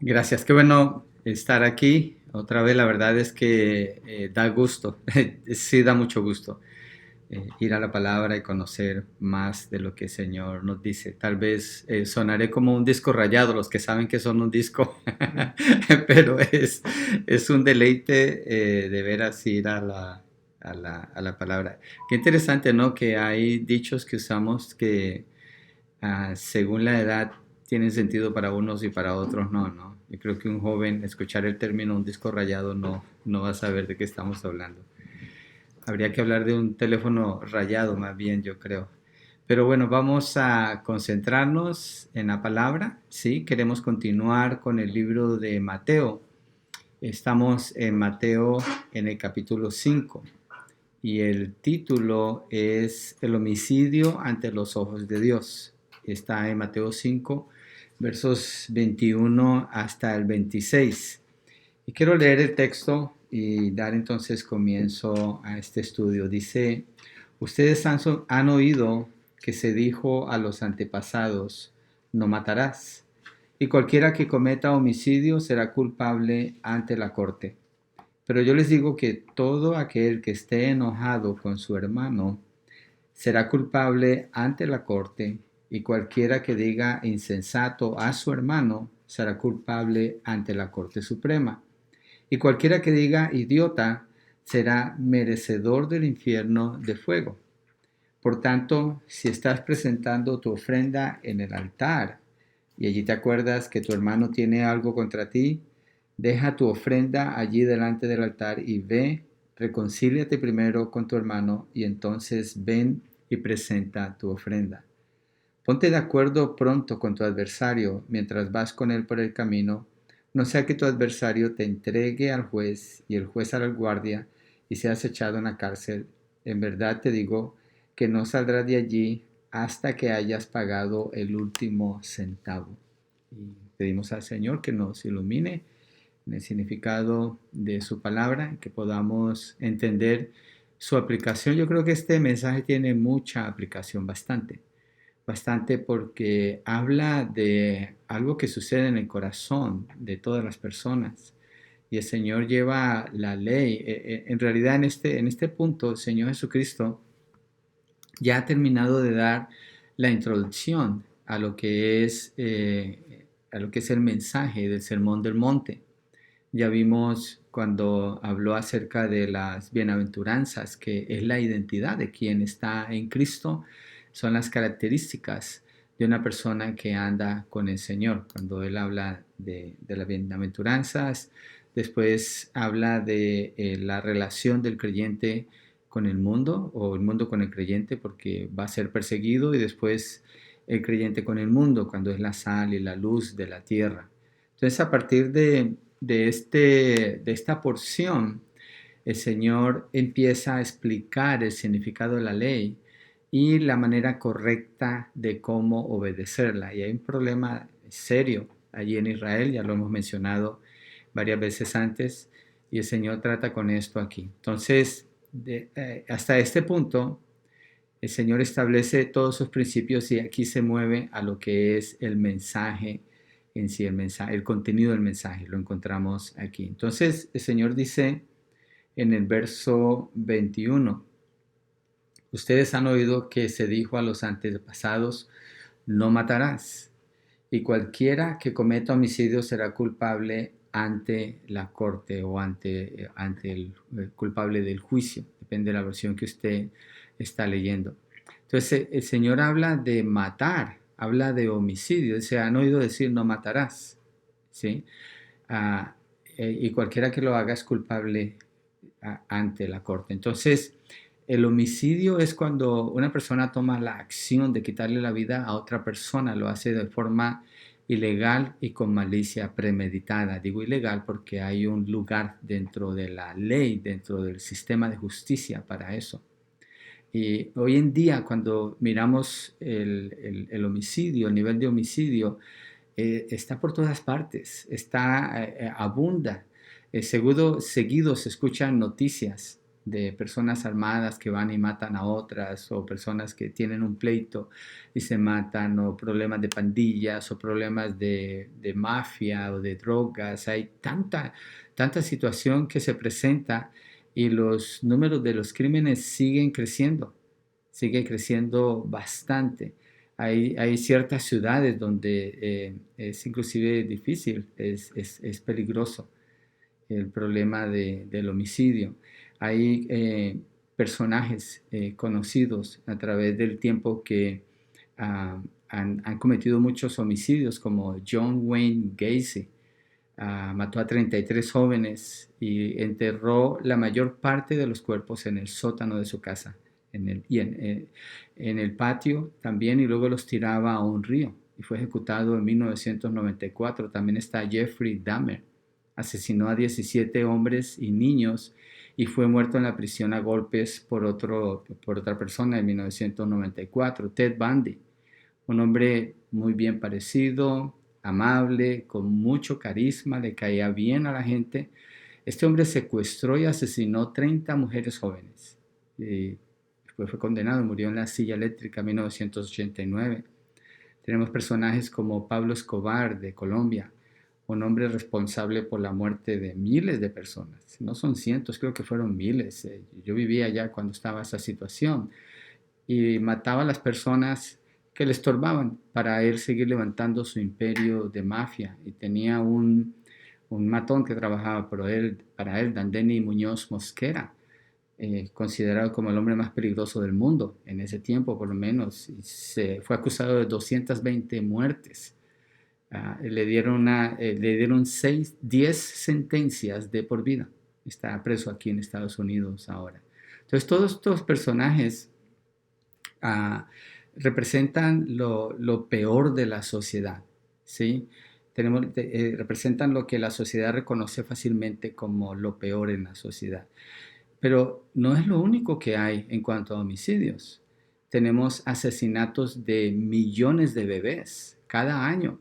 Gracias, qué bueno estar aquí. Otra vez, la verdad es que da gusto, sí da mucho gusto ir a la palabra y conocer más de lo que el Señor nos dice. Tal vez sonaré como un disco rayado, los que saben que son un disco, pero es un deleite de veras ir a la palabra. Qué interesante, ¿no? Que hay dichos que usamos que según la edad tienen sentido para unos y para otros no, ¿no? Yo creo que un joven escuchar el término un disco rayado no va a saber de qué estamos hablando. Habría que hablar de un teléfono rayado más bien, yo creo. Pero bueno, vamos a concentrarnos en la palabra, ¿sí? Queremos continuar con el libro de Mateo. Estamos en Mateo en el capítulo 5 y el título es El homicidio ante los ojos de Dios. Está en Mateo 5, versos 21 hasta el 26. Y quiero leer el texto y dar entonces comienzo a este estudio. Dice, ustedes han oído que se dijo a los antepasados, no matarás, y cualquiera que cometa homicidio será culpable ante la corte. Pero yo les digo que todo aquel que esté enojado con su hermano será culpable ante la corte, y cualquiera que diga insensato a su hermano será culpable ante la Corte Suprema. Y cualquiera que diga idiota será merecedor del infierno de fuego. Por tanto, si estás presentando tu ofrenda en el altar y allí te acuerdas que tu hermano tiene algo contra ti, deja tu ofrenda allí delante del altar y ve, reconcíliate primero con tu hermano y entonces ven y presenta tu ofrenda. Ponte de acuerdo pronto con tu adversario mientras vas con él por el camino, no sea que tu adversario te entregue al juez y el juez al guardia y seas echado en la cárcel. En verdad te digo que no saldrás de allí hasta que hayas pagado el último centavo. Y pedimos al Señor que nos ilumine en el significado de su palabra, que podamos entender su aplicación. Yo creo que este mensaje tiene mucha aplicación, bastante porque habla de algo que sucede en el corazón de todas las personas. Y el Señor lleva la ley. En realidad en este punto el Señor Jesucristo ya ha terminado de dar la introducción a lo que es el mensaje del Sermón del Monte. Ya vimos cuando habló acerca de las bienaventuranzas, que es la identidad de quien está en Cristo, son las características de una persona que anda con el Señor. Cuando Él habla de las bienaventuranzas, después habla de la relación del creyente con el mundo o el mundo con el creyente porque va a ser perseguido, y después el creyente con el mundo cuando es la sal y la luz de la tierra. Entonces, a partir de esta porción, el Señor empieza a explicar el significado de la ley y la manera correcta de cómo obedecerla. Y hay un problema serio allí en Israel, ya lo hemos mencionado varias veces antes, y el Señor trata con esto aquí. Entonces, hasta este punto, el Señor establece todos sus principios y aquí se mueve a lo que es el mensaje en sí, el contenido del mensaje, lo encontramos aquí. Entonces, el Señor dice en el verso 21, ustedes han oído que se dijo a los antepasados, no matarás, y cualquiera que cometa homicidio será culpable ante la corte o ante el culpable del juicio, depende de la versión que usted está leyendo. Entonces el Señor habla de matar, habla de homicidio, se han oído decir no matarás, ¿sí? Ah, y cualquiera que lo haga es culpable ante la corte. Entonces, el homicidio es cuando una persona toma la acción de quitarle la vida a otra persona, lo hace de forma ilegal y con malicia premeditada. Digo ilegal porque hay un lugar dentro de la ley, dentro del sistema de justicia para eso. Y hoy en día, cuando miramos el homicidio, el nivel de homicidio, está por todas partes, abunda. Seguido se escuchan noticias de personas armadas que van y matan a otras, o personas que tienen un pleito y se matan, o problemas de pandillas, o problemas de mafia o de drogas. Hay tanta situación que se presenta y los números de los crímenes siguen creciendo bastante. Hay ciertas ciudades donde es inclusive difícil, es peligroso el problema del homicidio. Hay personajes conocidos a través del tiempo que han cometido muchos homicidios, como John Wayne Gacy. Mató a 33 jóvenes y enterró la mayor parte de los cuerpos en el sótano de su casa en el patio también, y luego los tiraba a un río, y fue ejecutado en 1994. También está Jeffrey Dahmer. Asesinó a 17 hombres y niños y fue muerto en la prisión a golpes por otra persona en 1994. Ted Bundy, un hombre muy bien parecido, amable, con mucho carisma, le caía bien a la gente. Este hombre secuestró y asesinó 30 mujeres jóvenes. Y después fue condenado, murió en la silla eléctrica en 1989. Tenemos personajes como Pablo Escobar de Colombia, un hombre responsable por la muerte de miles de personas. No son cientos, creo que fueron miles. Yo vivía allá cuando estaba esa situación, y mataba a las personas que le estorbaban para él seguir levantando su imperio de mafia. Y tenía un matón que trabajaba para él, Dandeni Muñoz Mosquera, considerado como el hombre más peligroso del mundo en ese tiempo, por lo menos. Y fue acusado de 220 muertes. Le dieron 10 sentencias de por vida. Está preso aquí en Estados Unidos ahora. Entonces, todos estos personajes representan lo peor de la sociedad, ¿sí? Representan lo que la sociedad reconoce fácilmente como lo peor en la sociedad. Pero no es lo único que hay en cuanto a homicidios. Tenemos asesinatos de millones de bebés cada año.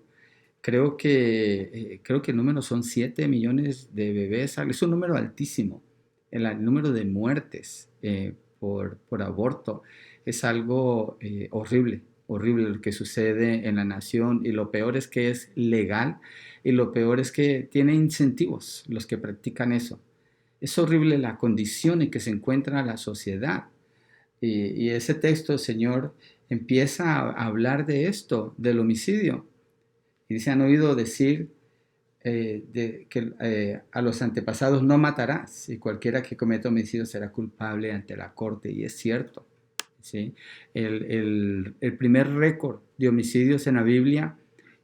Creo que el número son 7 millones de bebés. Es un número altísimo. El número de muertes por aborto es algo horrible lo que sucede en la nación. Y lo peor es que es legal, y lo peor es que tiene incentivos los que practican eso. Es horrible la condición en que se encuentra la sociedad. Y ese texto, Señor, empieza a hablar de esto, del homicidio. Y dice: han oído decir que a los antepasados no matarás, y cualquiera que cometa homicidio será culpable ante la corte. Y es cierto, ¿sí? El primer récord de homicidios en la Biblia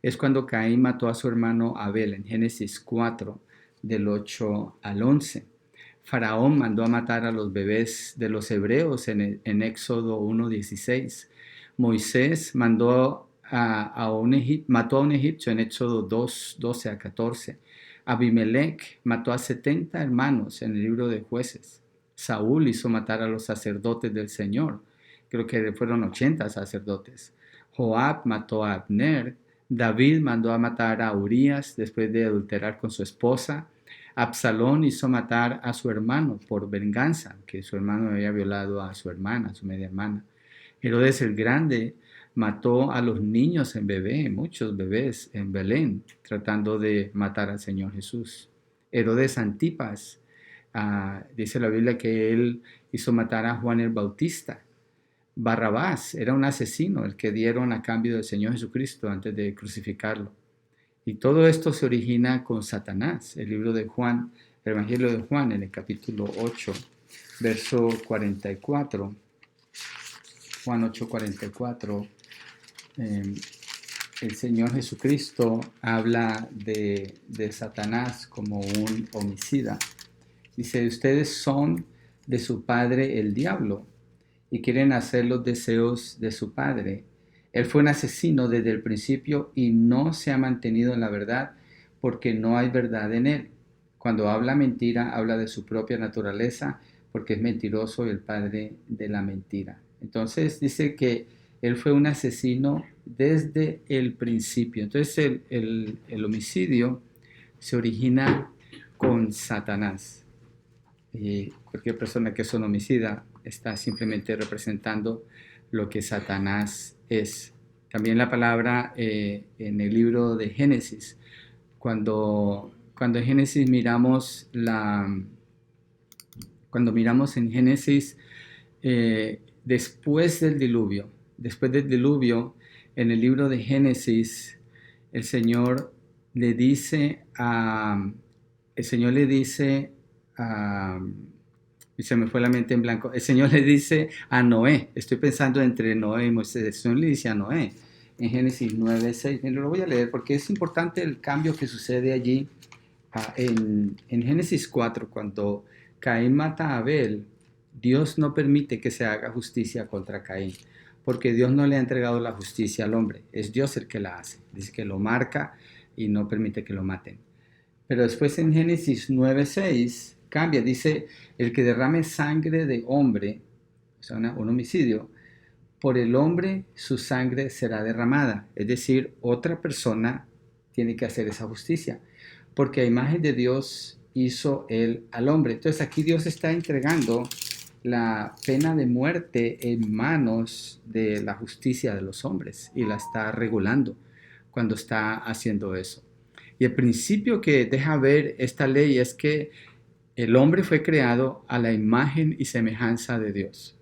es cuando Caín mató a su hermano Abel, en Génesis 4, del 8 al 11. Faraón mandó a matar a los bebés de los hebreos en Éxodo 1:16. Moisés mató a un egipcio en Éxodo 2:12 a 14. Abimelech mató a 70 hermanos en el libro de Jueces. Saúl hizo matar a los sacerdotes del Señor. Creo que fueron 80 sacerdotes. Joab mató a Abner. David mandó a matar a Urías después de adulterar con su esposa. Absalón hizo matar a su hermano por venganza, que su hermano había violado a su hermana, su media hermana. Herodes el Grande mató a los niños muchos bebés en Belén, tratando de matar al Señor Jesús. Herodes Antipas, dice la Biblia que él hizo matar a Juan el Bautista. Barrabás era un asesino, el que dieron a cambio del Señor Jesucristo antes de crucificarlo. Y todo esto se origina con Satanás. El libro de Juan, el Evangelio de Juan, en el capítulo 8, verso 44. Juan 8:44. El Señor Jesucristo habla de Satanás como un homicida. Dice: ustedes son de su padre el diablo y quieren hacer los deseos de su padre. Él fue un asesino desde el principio y no se ha mantenido en la verdad, porque no hay verdad en él. Cuando habla mentira, habla de su propia naturaleza, porque es mentiroso y el padre de la mentira. Entonces dice que él fue un asesino desde el principio. Entonces el homicidio se origina con Satanás. Y cualquier persona que es un homicida está simplemente representando lo que Satanás es. También la palabra en el libro de Génesis, cuando en Génesis cuando miramos en Génesis después del diluvio, en el libro de Génesis, el Señor le dice a, el Señor le dice a, y se me fue la mente en blanco, el Señor le dice a Noé, estoy pensando entre Noé y Moisés, el Señor le dice a Noé, en Génesis 9:6, lo voy a leer porque es importante el cambio que sucede allí en Génesis 4, cuando Caín mata a Abel. Dios no permite que se haga justicia contra Caín, porque Dios no le ha entregado la justicia al hombre, es Dios el que la hace, dice que lo marca y no permite que lo maten. Pero después en Génesis 9:6 cambia, dice, el que derrame sangre de hombre, o sea, un homicidio, por el hombre su sangre será derramada, es decir, otra persona tiene que hacer esa justicia, porque a imagen de Dios hizo él al hombre. Entonces aquí Dios está entregando la pena de muerte en manos de la justicia de los hombres y la está regulando cuando está haciendo eso. Y el principio que deja ver esta ley es que el hombre fue creado a la imagen y semejanza de Dios.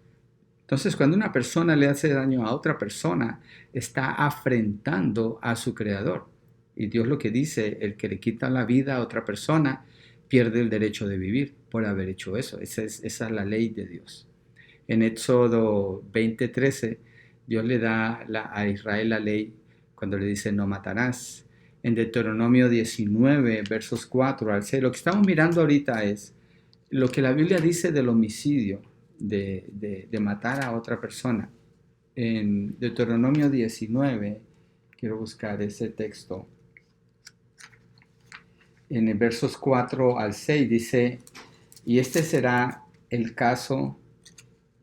Entonces, cuando una persona le hace daño a otra persona, está afrentando a su creador. Y Dios lo que dice, el que le quita la vida a otra persona, pierde el derecho de vivir por haber hecho eso. Esa es la ley de Dios. En Éxodo 20:13, Dios le da a Israel la ley cuando le dice no matarás. En Deuteronomio 19, versos 4 al 6, lo que estamos mirando ahorita es lo que la Biblia dice del homicidio, de matar a otra persona. En Deuteronomio 19, quiero buscar ese texto, en el versos 4 al 6 dice, y este será el caso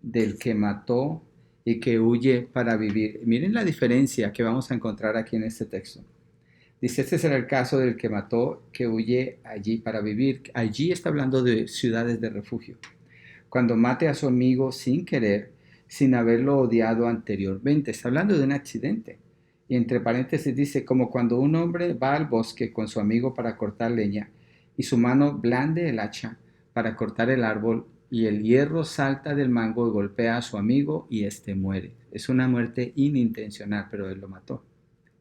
del que mató y que huye para vivir. Miren la diferencia que vamos a encontrar aquí en este texto. Dice, este será el caso del que mató, que huye allí para vivir. Allí está hablando de ciudades de refugio. Cuando mate a su amigo sin querer, sin haberlo odiado anteriormente. Está hablando de un accidente. Y entre paréntesis dice, como cuando un hombre va al bosque con su amigo para cortar leña, y su mano blande el hacha para cortar el árbol, y el hierro salta del mango y golpea a su amigo, y éste muere. Es una muerte inintencional, pero él lo mató.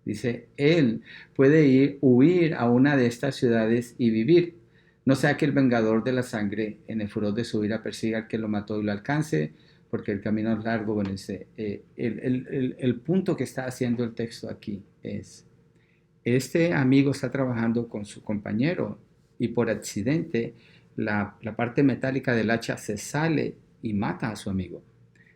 Dice, él puede huir a una de estas ciudades y vivir. No sea que el vengador de la sangre, en el furor de su ira, persiga al que lo mató y lo alcance, porque el camino es largo. Bueno, el punto que está haciendo el texto aquí es, este amigo está trabajando con su compañero y por accidente la parte metálica del hacha se sale y mata a su amigo.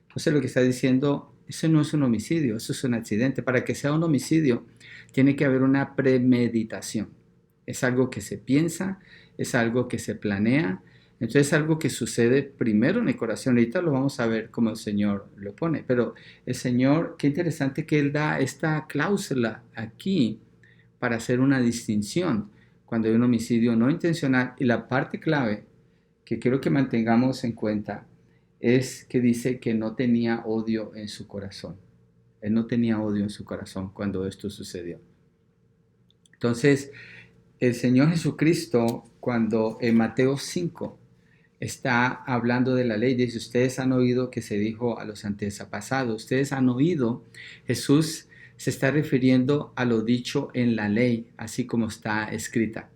Entonces lo que está diciendo, eso no es un homicidio, eso es un accidente. Para que sea un homicidio, tiene que haber una premeditación. Es algo que se piensa, es algo que se planea. Entonces es algo que sucede primero en el corazón. Ahorita lo vamos a ver cómo el Señor lo pone. Pero el Señor, qué interesante que Él da esta cláusula aquí para hacer una distinción cuando hay un homicidio no intencional. Y la parte clave que quiero que mantengamos en cuenta es que dice que no tenía odio en su corazón. Él no tenía odio en su corazón cuando esto sucedió. Entonces, el Señor Jesucristo, cuando en Mateo 5 está hablando de la ley, dice, ustedes han oído que se dijo a los antepasados, ustedes han oído, Jesús se está refiriendo a lo dicho en la ley, así como está escrita.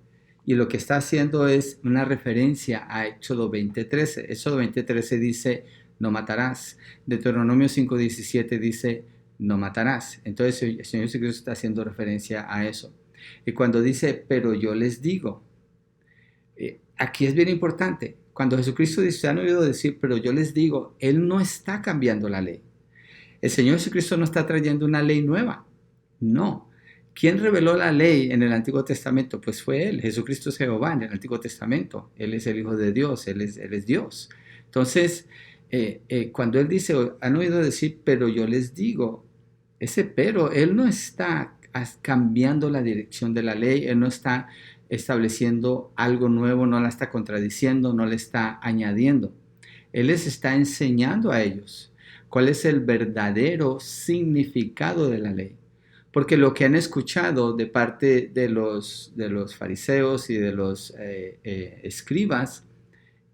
Y lo que está haciendo es una referencia a Éxodo 20:13. Éxodo 20:13 dice, no matarás. Deuteronomio 5:17 dice, no matarás. Entonces el Señor Jesucristo está haciendo referencia a eso. Y cuando dice, pero yo les digo, aquí es bien importante. Cuando Jesucristo dice, han oído decir, pero yo les digo, Él no está cambiando la ley. El Señor Jesucristo no está trayendo una ley nueva. No. ¿Quién reveló la ley en el Antiguo Testamento? Pues fue Él. Jesucristo es Jehová en el Antiguo Testamento. Él es el Hijo de Dios, Él es Dios. Entonces, cuando Él dice, han oído decir, pero yo les digo, ese pero, Él no está cambiando la dirección de la ley, Él no está estableciendo algo nuevo, no la está contradiciendo, no le está añadiendo. Él les está enseñando a ellos cuál es el verdadero significado de la ley. Porque lo que han escuchado de parte de los fariseos y de los escribas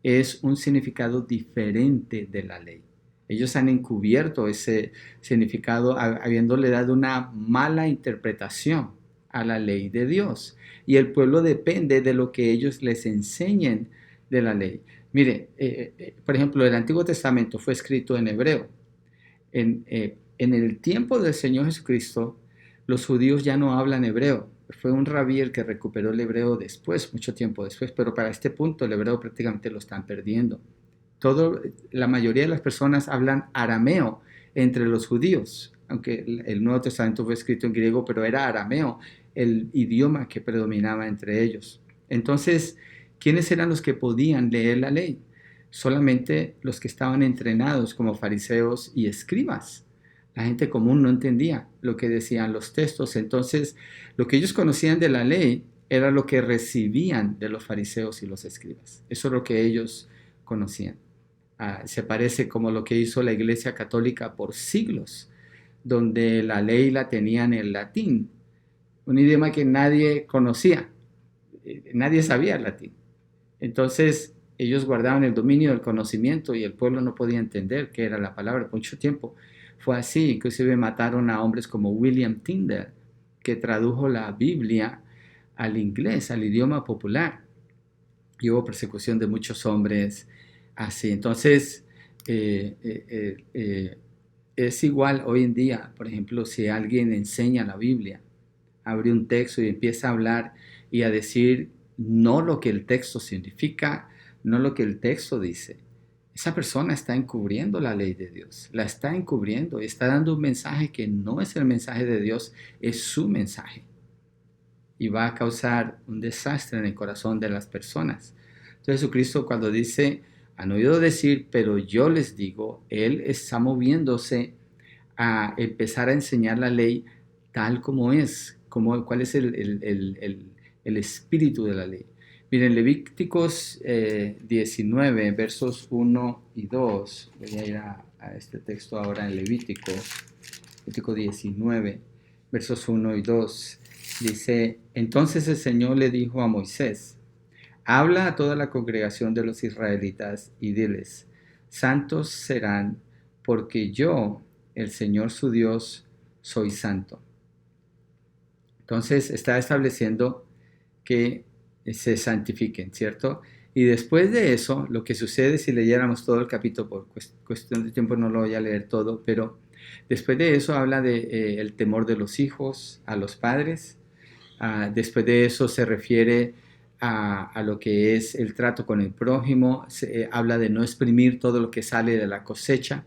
es un significado diferente de la ley. Ellos han encubierto ese significado habiéndole dado una mala interpretación a la ley de Dios. Y el pueblo depende de lo que ellos les enseñen de la ley. Mire, por ejemplo, el Antiguo Testamento fue escrito en hebreo. En el tiempo del Señor Jesucristo, los judíos ya no hablan hebreo. Fue un rabí el que recuperó el hebreo después, mucho tiempo después, pero para este punto el hebreo prácticamente lo están perdiendo. La mayoría de las personas hablan arameo entre los judíos, aunque el Nuevo Testamento fue escrito en griego, pero era arameo el idioma que predominaba entre ellos. Entonces, ¿quiénes eran los que podían leer la ley? Solamente los que estaban entrenados como fariseos y escribas. La gente común no entendía lo que decían los textos. Entonces, lo que ellos conocían de la ley era lo que recibían de los fariseos y los escribas. Eso es lo que ellos conocían. Se parece como lo que hizo la Iglesia Católica por siglos, donde la ley la tenían en latín, un idioma que nadie conocía, nadie sabía latín. Entonces, ellos guardaban el dominio del conocimiento y el pueblo no podía entender qué era la palabra. Por mucho tiempo fue así. Inclusive mataron a hombres como William Tyndale, que tradujo la Biblia al inglés, al idioma popular. Y hubo persecución de muchos hombres así. Entonces, es igual hoy en día. Por ejemplo, si alguien enseña la Biblia, abre un texto y empieza a hablar y a decir no lo que el texto significa, no lo que el texto dice, esa persona está encubriendo la ley de Dios, la está encubriendo y está dando un mensaje que no es el mensaje de Dios, es su mensaje. Y va a causar un desastre en el corazón de las personas. Entonces Jesucristo, cuando dice, han oído decir, pero yo les digo, Él está moviéndose a empezar a enseñar la ley tal como es, cuál es el espíritu de la ley. Miren, Levíticos 19, versos 1 y 2. Voy a ir a este texto ahora en Levítico 19, versos 1 y 2. Dice, entonces el Señor le dijo a Moisés, habla a toda la congregación de los israelitas y diles, santos serán porque yo, el Señor su Dios, soy santo. Entonces está estableciendo que se santifiquen, ¿cierto? Y después de eso, lo que sucede si leyéramos todo el capítulo, por cuestión de tiempo no lo voy a leer todo, pero después de eso habla de el temor de los hijos a los padres. Después de eso se refiere a lo que es el trato con el prójimo. Habla de no exprimir todo lo que sale de la cosecha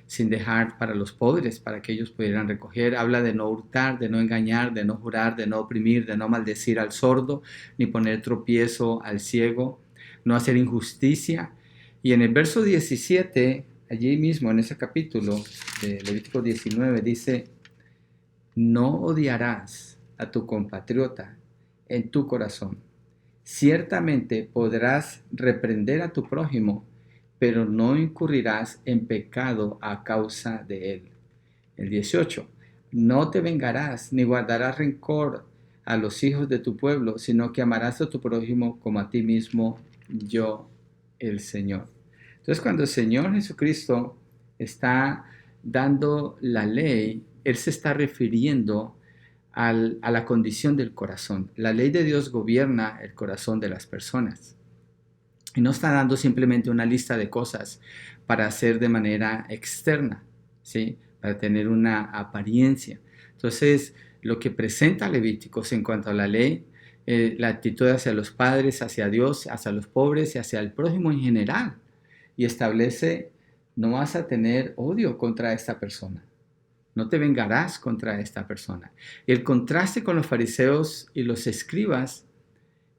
sin dejar para los pobres, para que ellos pudieran recoger. Habla de no hurtar, de no engañar, de no jurar, de no oprimir, de no maldecir al sordo, ni poner tropiezo al ciego, no hacer injusticia. Y en el verso 17, allí mismo en ese capítulo de Levítico 19, dice, no odiarás a tu compatriota en tu corazón. Ciertamente podrás reprender a tu prójimo, pero no incurrirás en pecado a causa de él. El 18. No te vengarás ni guardarás rencor a los hijos de tu pueblo, sino que amarás a tu prójimo como a ti mismo, yo, el Señor. Entonces, cuando el Señor Jesucristo está dando la ley, Él se está refiriendo a la condición del corazón. La ley de Dios gobierna el corazón de las personas. Y no está dando simplemente una lista de cosas para hacer de manera externa, ¿sí? Para tener una apariencia. Entonces, lo que presenta Levíticos en cuanto a la ley, la actitud hacia los padres, hacia Dios, hacia los pobres y hacia el prójimo en general. Y establece, no vas a tener odio contra esta persona. No te vengarás contra esta persona. Y el contraste con los fariseos y los escribas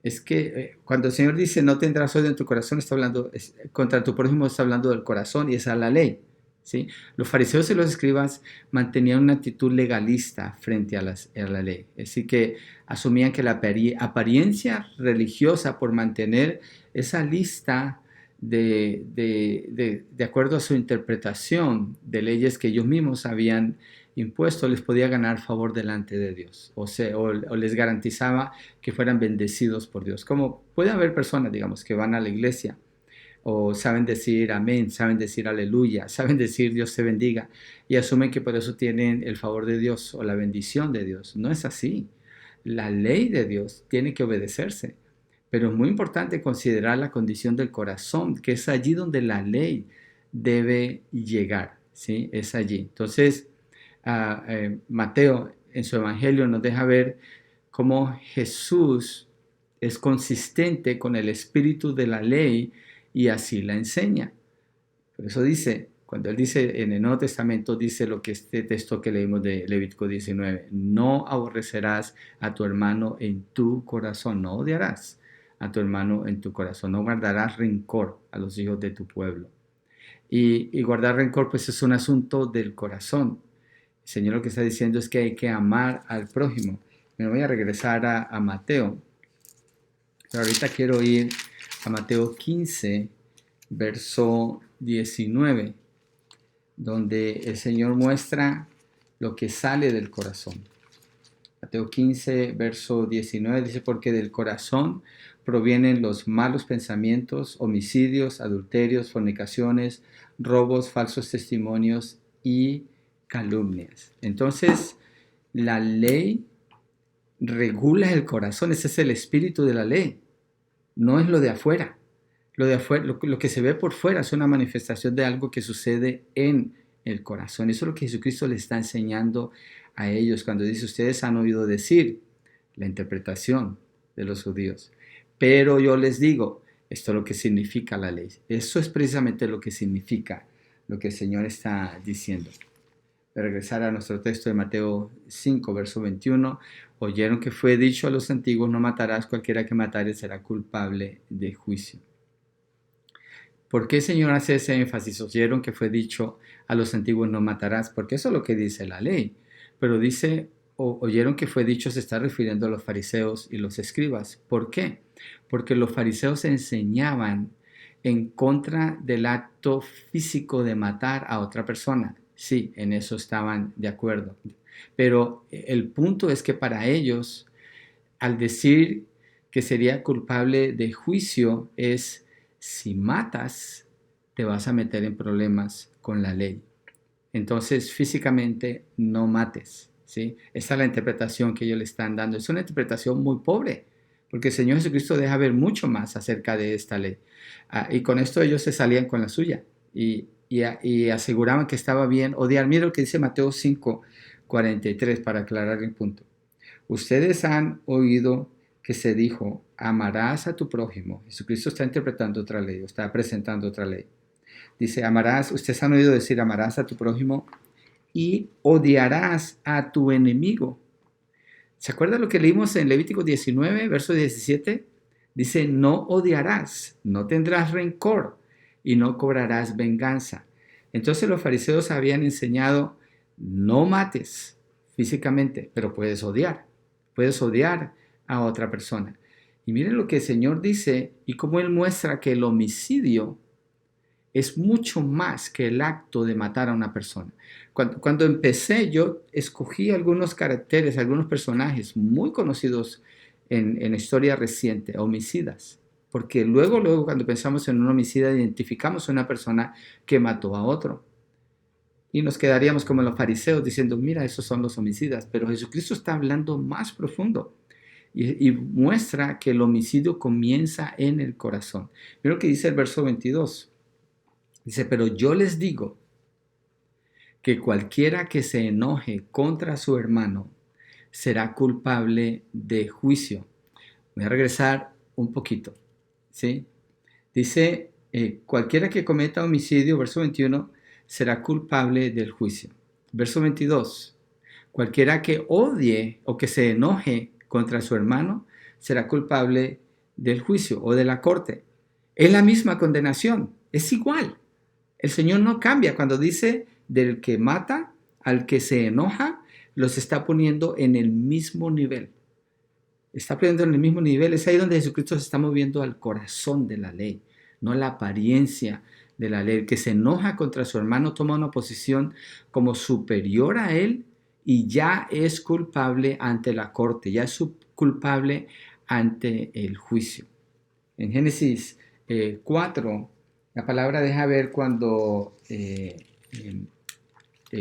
es que cuando el Señor dice no tendrás odio en tu corazón, está hablando contra tu prójimo, está hablando del corazón y esa es la ley, ¿sí? Los fariseos y los escribas mantenían una actitud legalista frente a la ley. Así que asumían que la apariencia religiosa por mantener esa lista de acuerdo a su interpretación de leyes que ellos mismos habían impuesto, les podía ganar favor delante de Dios, o les garantizaba que fueran bendecidos por Dios. Como puede haber personas, digamos, que van a la iglesia o saben decir amén, saben decir aleluya, saben decir Dios te bendiga y asumen que por eso tienen el favor de Dios o la bendición de Dios. No es así. La ley de Dios tiene que obedecerse, pero es muy importante considerar la condición del corazón, que es allí donde la ley debe llegar, ¿sí? Es allí. Entonces, Mateo en su evangelio nos deja ver cómo Jesús es consistente con el espíritu de la ley y así la enseña. Por eso dice, cuando él dice en el Nuevo Testamento, dice lo que este texto que leímos de Levítico 19, no aborrecerás a tu hermano en tu corazón, no odiarás a tu hermano en tu corazón, no guardarás rencor a los hijos de tu pueblo. Y guardar rencor pues es un asunto del corazón. El Señor lo que está diciendo es que hay que amar al prójimo. Me voy a regresar a Mateo. Pero ahorita quiero ir a Mateo 15, verso 19, donde el Señor muestra lo que sale del corazón. Mateo 15, verso 19 dice, porque del corazón provienen los malos pensamientos, homicidios, adulterios, fornicaciones, robos, falsos testimonios y calumnias. Entonces, la ley regula el corazón, ese es el espíritu de la ley, no es lo de afuera. Lo de afuera, lo que se ve por fuera es una manifestación de algo que sucede en el corazón. Eso es lo que Jesucristo le está enseñando a ellos cuando dice, ustedes han oído decir la interpretación de los judíos, pero yo les digo, esto es lo que significa la ley. Eso es precisamente lo que significa lo que el Señor está diciendo. De regresar a nuestro texto de Mateo 5, verso 21, oyeron que fue dicho a los antiguos, no matarás, cualquiera que matare será culpable de juicio. ¿Por qué el Señor hace ese énfasis? Oyeron que fue dicho a los antiguos no matarás, porque eso es lo que dice la ley. Pero dice, oyeron que fue dicho, se está refiriendo a los fariseos y los escribas. ¿Por qué? Porque los fariseos enseñaban en contra del acto físico de matar a otra persona. Sí, en eso estaban de acuerdo. Pero el punto es que para ellos, al decir que sería culpable de juicio, es si matas, te vas a meter en problemas con la ley. Entonces, físicamente, no mates, ¿sí? Esa es la interpretación que ellos le están dando. Es una interpretación muy pobre, porque el Señor Jesucristo deja ver mucho más acerca de esta ley. Y con esto ellos se salían con la suya y aseguraban que estaba bien odiar. Mira lo que dice Mateo 5, 43, para aclarar el punto. Ustedes han oído que se dijo, amarás a tu prójimo. Jesucristo está interpretando otra ley, está presentando otra ley. Dice, amarás, ustedes han oído decir, amarás a tu prójimo y odiarás a tu enemigo. ¿Se acuerdan lo que leímos en Levítico 19, verso 17? Dice, no odiarás, no tendrás rencor y no cobrarás venganza. Entonces los fariseos habían enseñado, no mates físicamente, pero puedes odiar a otra persona. Y miren lo que el Señor dice y cómo Él muestra que el homicidio es mucho más que el acto de matar a una persona. Cuando empecé, yo escogí algunos caracteres, algunos personajes muy conocidos en historia reciente, homicidas. Porque luego cuando pensamos en un homicida, identificamos a una persona que mató a otro. Y nos quedaríamos como los fariseos diciendo, mira, esos son los homicidas. Pero Jesucristo está hablando más profundo y muestra que el homicidio comienza en el corazón. Mira lo que dice el verso 22. Dice, pero yo les digo que cualquiera que se enoje contra su hermano será culpable de juicio. Voy a regresar un poquito, ¿sí? Dice, cualquiera que cometa homicidio, verso 21, será culpable del juicio. Verso 22, cualquiera que odie o que se enoje contra su hermano será culpable del juicio o de la corte. Es la misma condenación, es igual. El Señor no cambia. Cuando dice del que mata al que se enoja, los está poniendo en el mismo nivel. Está poniendo en el mismo nivel. Es ahí donde Jesucristo se está moviendo al corazón de la ley, no la apariencia de la ley. El que se enoja contra su hermano toma una posición como superior a él y ya es culpable ante la corte, ya es culpable ante el juicio. En Génesis 4, la palabra deja ver cuando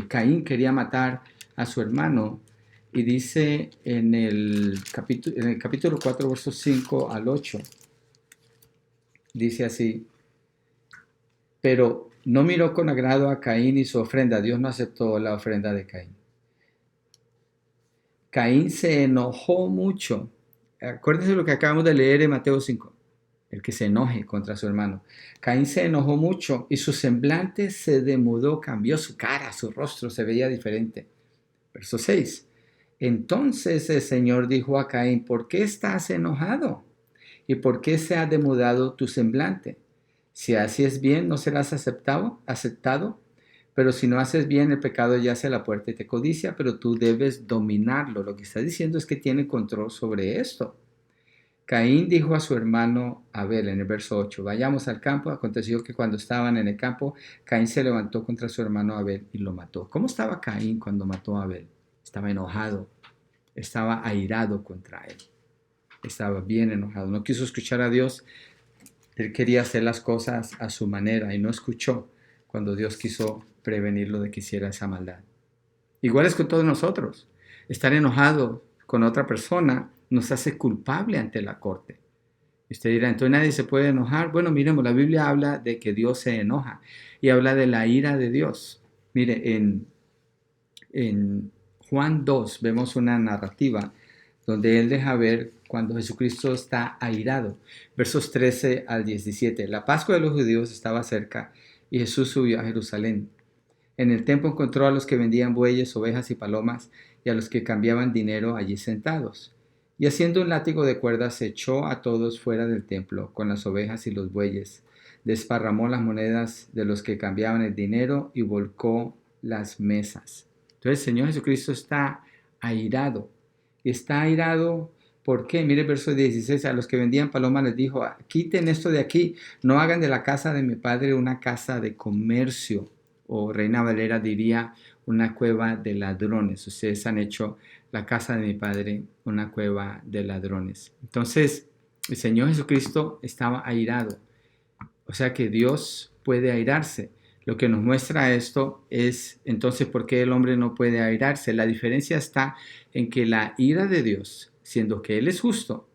Caín quería matar a su hermano y dice en el capítulo 4, versos 5 al 8, dice así: pero no miró con agrado a Caín y su ofrenda. Dios no aceptó la ofrenda de Caín. Caín se enojó mucho. Acuérdense lo que acabamos de leer en Mateo 5. El que se enoje contra su hermano. Caín se enojó mucho y su semblante se demudó, cambió su cara, su rostro se veía diferente. Verso 6. Entonces el Señor dijo a Caín: ¿por qué estás enojado? ¿Y por qué se ha demudado tu semblante? Si haces bien, no serás aceptado, pero si no haces bien, el pecado yace a la puerta y te codicia, pero tú debes dominarlo. Lo que está diciendo es que tiene control sobre esto. Caín dijo a su hermano Abel en el verso 8: vayamos al campo. Aconteció que cuando estaban en el campo, Caín se levantó contra su hermano Abel y lo mató. ¿Cómo estaba Caín cuando mató a Abel? Estaba enojado, estaba airado contra él, estaba bien enojado, no quiso escuchar a Dios. Él quería hacer las cosas a su manera y no escuchó cuando Dios quiso prevenirlo de que hiciera esa maldad. Igual es con todos nosotros. Estar enojado con otra persona nos hace culpable ante la corte. Y usted dirá: entonces nadie se puede enojar. Bueno, miremos, la Biblia habla de que Dios se enoja y habla de la ira de Dios. Mire, en Juan 2 vemos una narrativa donde él deja ver cuando Jesucristo está airado. Versos 13 al 17. La Pascua de los judíos estaba cerca y Jesús subió a Jerusalén. En el templo encontró a los que vendían bueyes, ovejas y palomas y a los que cambiaban dinero allí sentados. Y haciendo un látigo de cuerdas echó a todos fuera del templo con las ovejas y los bueyes. Desparramó las monedas de los que cambiaban el dinero y volcó las mesas. Entonces el Señor Jesucristo está airado. Y está airado, ¿por qué? Mire el verso 16: a los que vendían palomas les dijo: quiten esto de aquí, no hagan de la casa de mi padre una casa de comercio. O Reina Valera diría: una cueva de ladrones. Ustedes han hecho la casa de mi padre una cueva de ladrones. Entonces el Señor Jesucristo estaba airado. O sea que Dios puede airarse. Lo que nos muestra esto es entonces por qué el hombre no puede airarse. La diferencia está en que la ira de Dios, siendo que Él es justo,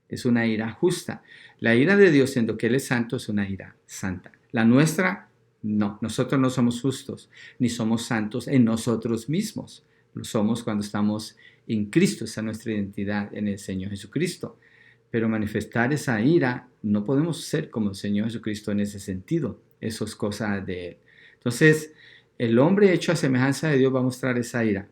es una ira justa. La ira de Dios, siendo que Él es santo, es una ira santa. La nuestra, no. Nosotros no somos justos, ni somos santos en nosotros mismos. Lo somos cuando estamos en Cristo. Esa es nuestra identidad en el Señor Jesucristo. Pero manifestar esa ira, no podemos ser como el Señor Jesucristo en ese sentido. Eso es cosa de Él. Entonces, el hombre hecho a semejanza de Dios va a mostrar esa ira.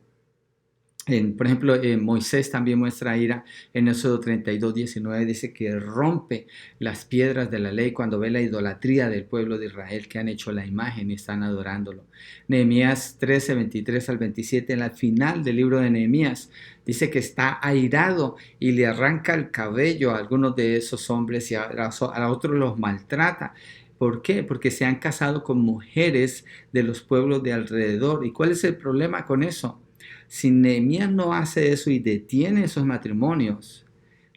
Por ejemplo, Moisés también muestra ira en Éxodo 32, 19, dice que rompe las piedras de la ley cuando ve la idolatría del pueblo de Israel, que han hecho la imagen y están adorándolo. Nehemías 13, 23 al 27, en la final del libro de Nehemías, dice que está airado y le arranca el cabello a algunos de esos hombres y a otros los maltrata. ¿Por qué? Porque se han casado con mujeres de los pueblos de alrededor. ¿Y cuál es el problema con eso? Si Nehemías no hace eso y detiene esos matrimonios,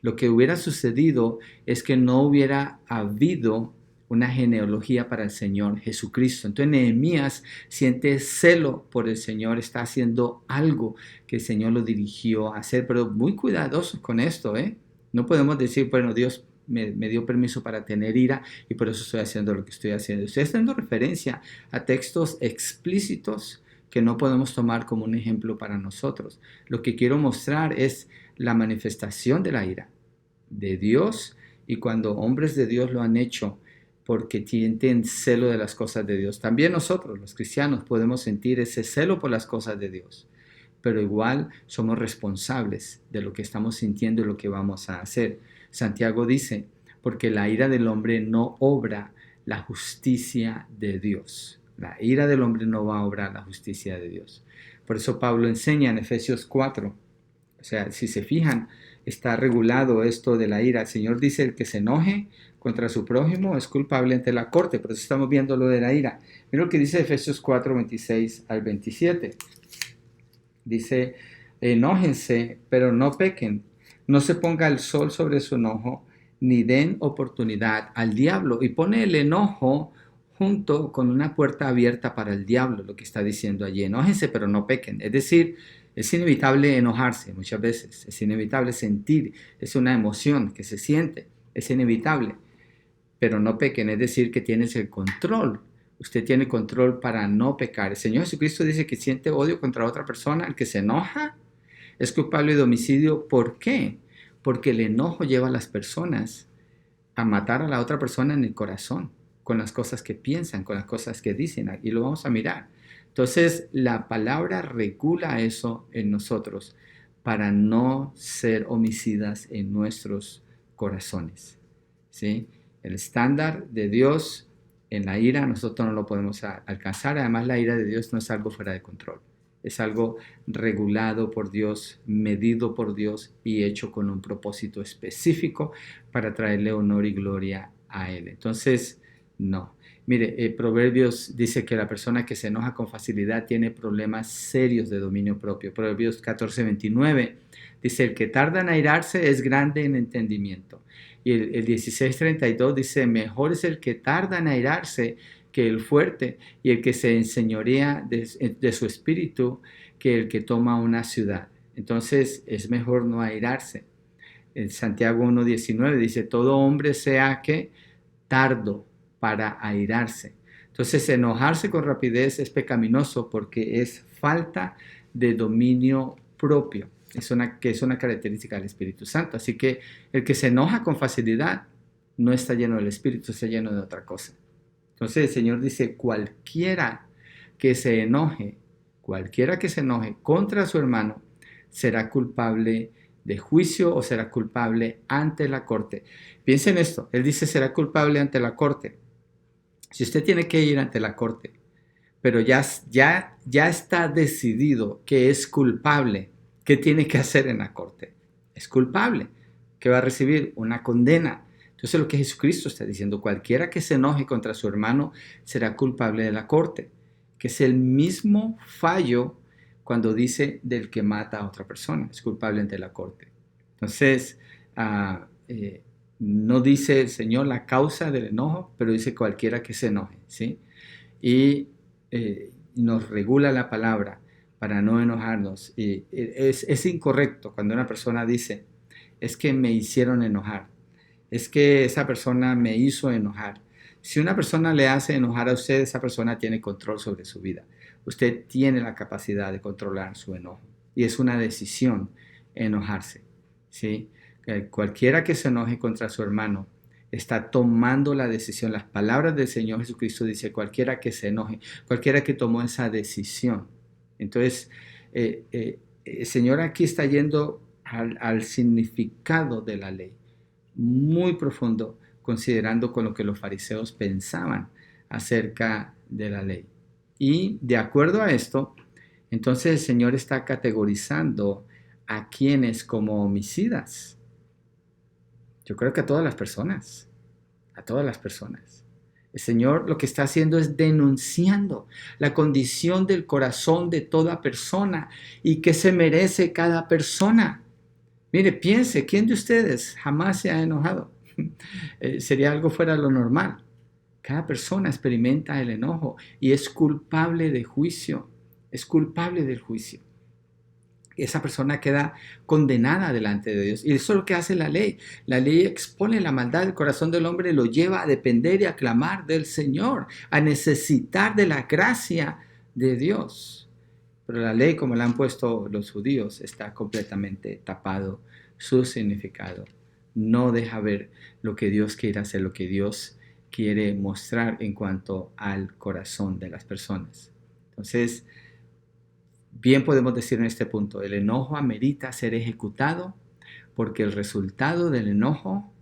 lo que hubiera sucedido es que no hubiera habido una genealogía para el Señor Jesucristo. Entonces Nehemías siente celo por el Señor, está haciendo algo que el Señor lo dirigió a hacer, pero muy cuidadosos con esto, ¿eh? No podemos decir: bueno, Dios me dio permiso para tener ira y por eso estoy haciendo lo que estoy haciendo. Estoy haciendo referencia a textos explícitos que no podemos tomar como un ejemplo para nosotros. Lo que quiero mostrar es la manifestación de la ira de Dios, y cuando hombres de Dios lo han hecho porque tienen celo de las cosas de Dios. También nosotros, los cristianos, podemos sentir ese celo por las cosas de Dios, pero igual somos responsables de lo que estamos sintiendo y lo que vamos a hacer. Santiago dice: porque la ira del hombre no obra la justicia de Dios. La ira del hombre no va a obrar la justicia de Dios. Por eso Pablo enseña en Efesios 4. O sea, si se fijan, está regulado esto de la ira. El Señor dice, el que se enoje contra su prójimo es culpable ante la corte. Por eso estamos viendo lo de la ira. Mira lo que dice Efesios 4, 26 al 27. Dice, enójense, pero no pequen. No se ponga el sol sobre su enojo, ni den oportunidad al diablo. Y pone el enojo junto con una puerta abierta para el diablo, lo que está diciendo allí. Enójense, pero no pequen. Es decir, es inevitable enojarse muchas veces, es inevitable sentir, es una emoción que se siente, es inevitable, pero no pequen, es decir, que tienes el control. Usted tiene control para no pecar. El Señor Jesucristo dice que siente odio contra otra persona, el que se enoja es culpable de homicidio. ¿Por qué? Porque el enojo lleva a las personas a matar a la otra persona en el corazón, con las cosas que piensan, con las cosas que dicen, y lo vamos a mirar. Entonces, la palabra regula eso en nosotros para no ser homicidas en nuestros corazones, ¿sí? El estándar de Dios en la ira nosotros no lo podemos alcanzar. Además, la ira de Dios no es algo fuera de control. Es algo regulado por Dios, medido por Dios y hecho con un propósito específico para traerle honor y gloria a Él. Entonces, no. Mire, Proverbios dice que la persona que se enoja con facilidad tiene problemas serios de dominio propio. Proverbios 14:29 dice, el que tarda en airarse es grande en entendimiento. Y el 16:32 dice, mejor es el que tarda en airarse que el fuerte, y el que se enseñorea de su espíritu que el que toma una ciudad. Entonces es mejor no airarse. En Santiago 1:19 dice, todo hombre sea que tardo para airarse. Entonces enojarse con rapidez es pecaminoso porque es falta de dominio propio. Que es una característica del Espíritu Santo. Así que el que se enoja con facilidad no está lleno del Espíritu, está lleno de otra cosa. Entonces el Señor dice, cualquiera que se enoje contra su hermano será culpable de juicio o será culpable ante la corte. Piensen esto, Él dice será culpable ante la corte. Si usted tiene que ir ante la corte, pero ya está decidido que es culpable, ¿qué tiene que hacer en la corte? Es culpable, que va a recibir una condena. Entonces lo que Jesucristo está diciendo, cualquiera que se enoje contra su hermano será culpable de la corte, que es el mismo fallo cuando dice del que mata a otra persona, es culpable ante la corte. Entonces, no dice el Señor la causa del enojo, pero dice cualquiera que se enoje, ¿sí? Y nos regula la palabra para no enojarnos. Y es incorrecto cuando una persona dice, es que me hicieron enojar, es que esa persona me hizo enojar. Si una persona le hace enojar a usted, esa persona tiene control sobre su vida. Usted tiene la capacidad de controlar su enojo y es una decisión enojarse, ¿sí? Cualquiera que se enoje contra su hermano está tomando la decisión. Las palabras del Señor Jesucristo dice, cualquiera que se enoje, cualquiera que tomó esa decisión. Entonces, el Señor aquí está yendo al significado de la ley, muy profundo, considerando con lo que los fariseos pensaban acerca de la ley. Y de acuerdo a esto, entonces el Señor está categorizando a quienes como homicidas. Yo creo que a todas las personas, a todas las personas. El Señor lo que está haciendo es denunciando la condición del corazón de toda persona y qué se merece cada persona. Mire, piense, ¿quién de ustedes jamás se ha enojado? Sería algo fuera de lo normal. Cada persona experimenta el enojo y es culpable de juicio, es culpable del juicio. Esa persona queda condenada delante de Dios. Y eso es lo que hace la ley. La ley expone la maldad del corazón del hombre y lo lleva a depender y a clamar del Señor, a necesitar de la gracia de Dios. Pero la ley, como la han puesto los judíos, está completamente tapado su significado. No deja ver lo que Dios quiere hacer, lo que Dios quiere mostrar en cuanto al corazón de las personas. Entonces, bien podemos decir en este punto, el enojo amerita ser ejecutado porque el resultado del enojo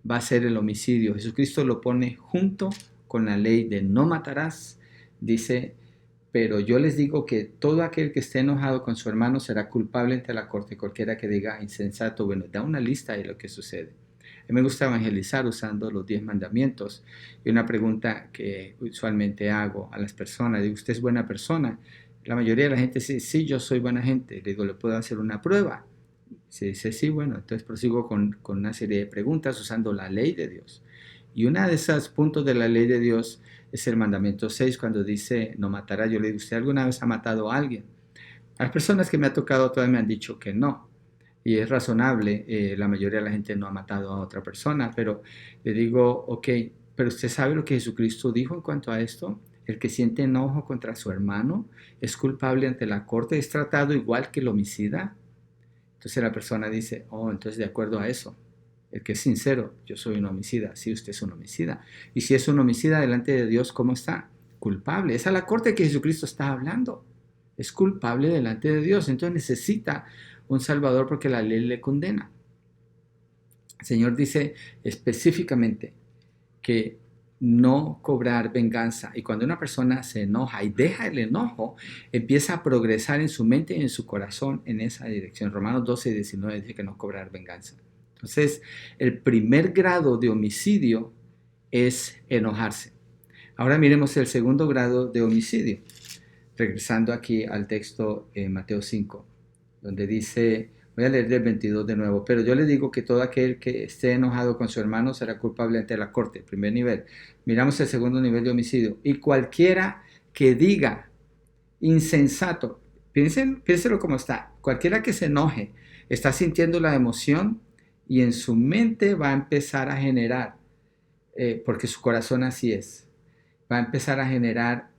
va a ser el homicidio. Jesucristo lo pone junto con la ley de no matarás, Dice, pero yo les digo que todo aquel que esté enojado con su hermano será culpable ante la corte. Cualquiera que diga insensato, bueno, da una lista de lo que sucede. A mí me gusta evangelizar usando los 10 mandamientos. Y una pregunta que usualmente hago a las personas, digo, ¿usted es buena persona? La mayoría de la gente dice, sí, yo soy buena gente. Le digo, ¿le puedo hacer una prueba? Se dice, sí, bueno, entonces prosigo con una serie de preguntas usando la ley de Dios. Y uno de esos puntos de la ley de Dios es el mandamiento 6, cuando dice, no matará. Yo le digo, ¿usted alguna vez ha matado a alguien? A las personas que me ha tocado todas me han dicho que no. Y es razonable, la mayoría de la gente no ha matado a otra persona, pero le digo, ok, pero usted sabe lo que Jesucristo dijo en cuanto a esto. El que siente enojo contra su hermano es culpable ante la corte, es tratado igual que el homicida. Entonces la persona dice, oh, entonces de acuerdo a eso, el que es sincero, yo soy un homicida, sí, usted es un homicida. Y si es un homicida delante de Dios, ¿cómo está? Culpable. Esa es la corte que Jesucristo está hablando. Es culpable delante de Dios. Entonces necesita un Salvador porque la ley le condena. El Señor dice específicamente que no cobrar venganza. Y cuando una persona se enoja y deja el enojo, empieza a progresar en su mente y en su corazón en esa dirección. Romanos 12:19 dice que no cobrar venganza. Entonces, el primer grado de homicidio es enojarse. Ahora miremos el segundo grado de homicidio. Regresando aquí al texto en Mateo 5, donde dice, voy a leer del 22 de nuevo, pero yo le digo que todo aquel que esté enojado con su hermano será culpable ante la corte, primer nivel. Miramos el segundo nivel de homicidio. Y cualquiera que diga insensato, piénselo como está, cualquiera que se enoje, está sintiendo la emoción y en su mente va a empezar a generar, porque su corazón así es, va a empezar a generar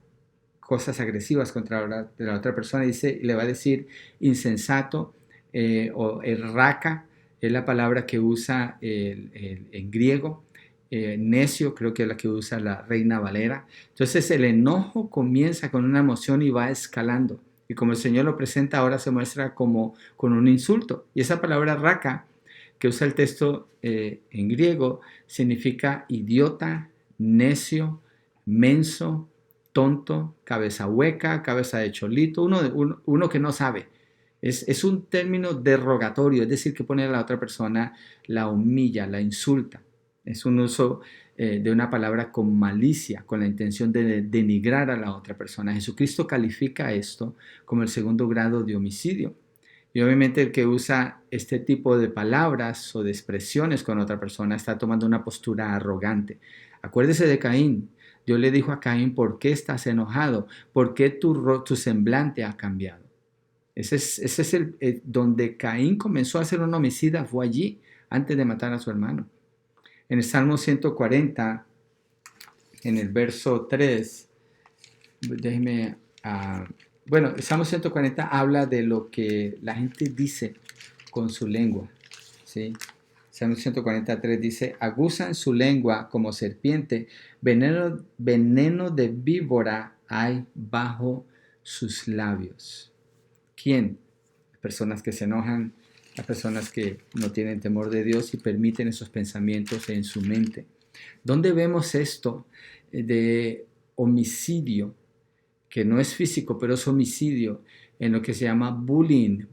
cosas agresivas contra la otra persona, dice, le va a decir insensato, o erraka, es la palabra que usa en griego, necio creo que es la que usa la Reina Valera. Entonces el enojo comienza con una emoción y va escalando. Y como el Señor lo presenta, ahora se muestra como con un insulto. Y esa palabra raka, que usa el texto en griego, significa idiota, necio, menso, tonto, cabeza hueca, cabeza de cholito, uno que no sabe. Es un término derogatorio, es decir, que pone a la otra persona, la humilla, la insulta. Es un uso de una palabra con malicia, con la intención de denigrar a la otra persona. Jesucristo califica esto como el segundo grado de homicidio. Y obviamente el que usa este tipo de palabras o de expresiones con otra persona está tomando una postura arrogante. Acuérdese de Caín. Dios le dijo a Caín, ¿por qué estás enojado? ¿Por qué tu semblante ha cambiado? Ese es donde Caín comenzó a ser un homicida, fue allí, antes de matar a su hermano. En el Salmo 140, en el verso 3, déjeme, bueno, el Salmo 140 habla de lo que la gente dice con su lengua, ¿sí? Salmo 143 dice, agusan su lengua como serpiente, veneno de víbora hay bajo sus labios. ¿Quién? Las personas que se enojan, las personas que no tienen temor de Dios y permiten esos pensamientos en su mente. ¿Dónde vemos esto de homicidio? Que no es físico, pero es homicidio, en lo que se llama bullying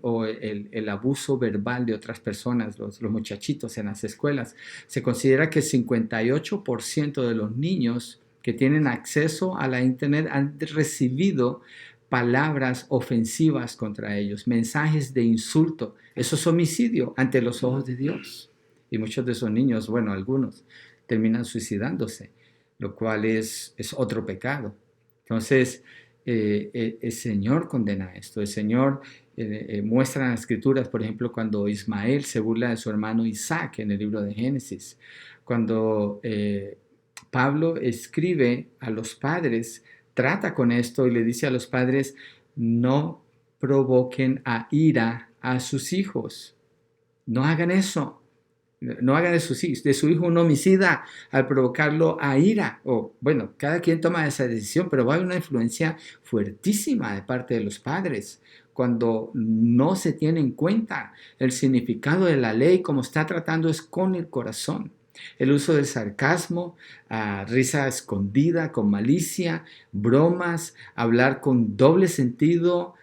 o el abuso verbal de otras personas, los muchachitos en las escuelas. Se considera que el 58% de los niños que tienen acceso a la internet han recibido palabras ofensivas contra ellos, mensajes de insulto. Eso es homicidio ante los ojos de Dios. Y muchos de esos niños, bueno, algunos, terminan suicidándose, lo cual es otro pecado. Entonces, el Señor condena esto. El Señor muestra en las Escrituras, por ejemplo, cuando Ismael se burla de su hermano Isaac en el libro de Génesis. Cuando Pablo escribe a los padres, trata con esto y le dice a los padres, no provoquen a ira a sus hijos. No hagan eso. No hagan de su hijo un homicida al provocarlo a ira. O bueno, cada quien toma esa decisión, pero va a haber una influencia fuertísima de parte de los padres cuando no se tiene en cuenta el significado de la ley, como está tratando es con el corazón. El uso del sarcasmo, risa escondida, con malicia, bromas, hablar con doble sentido,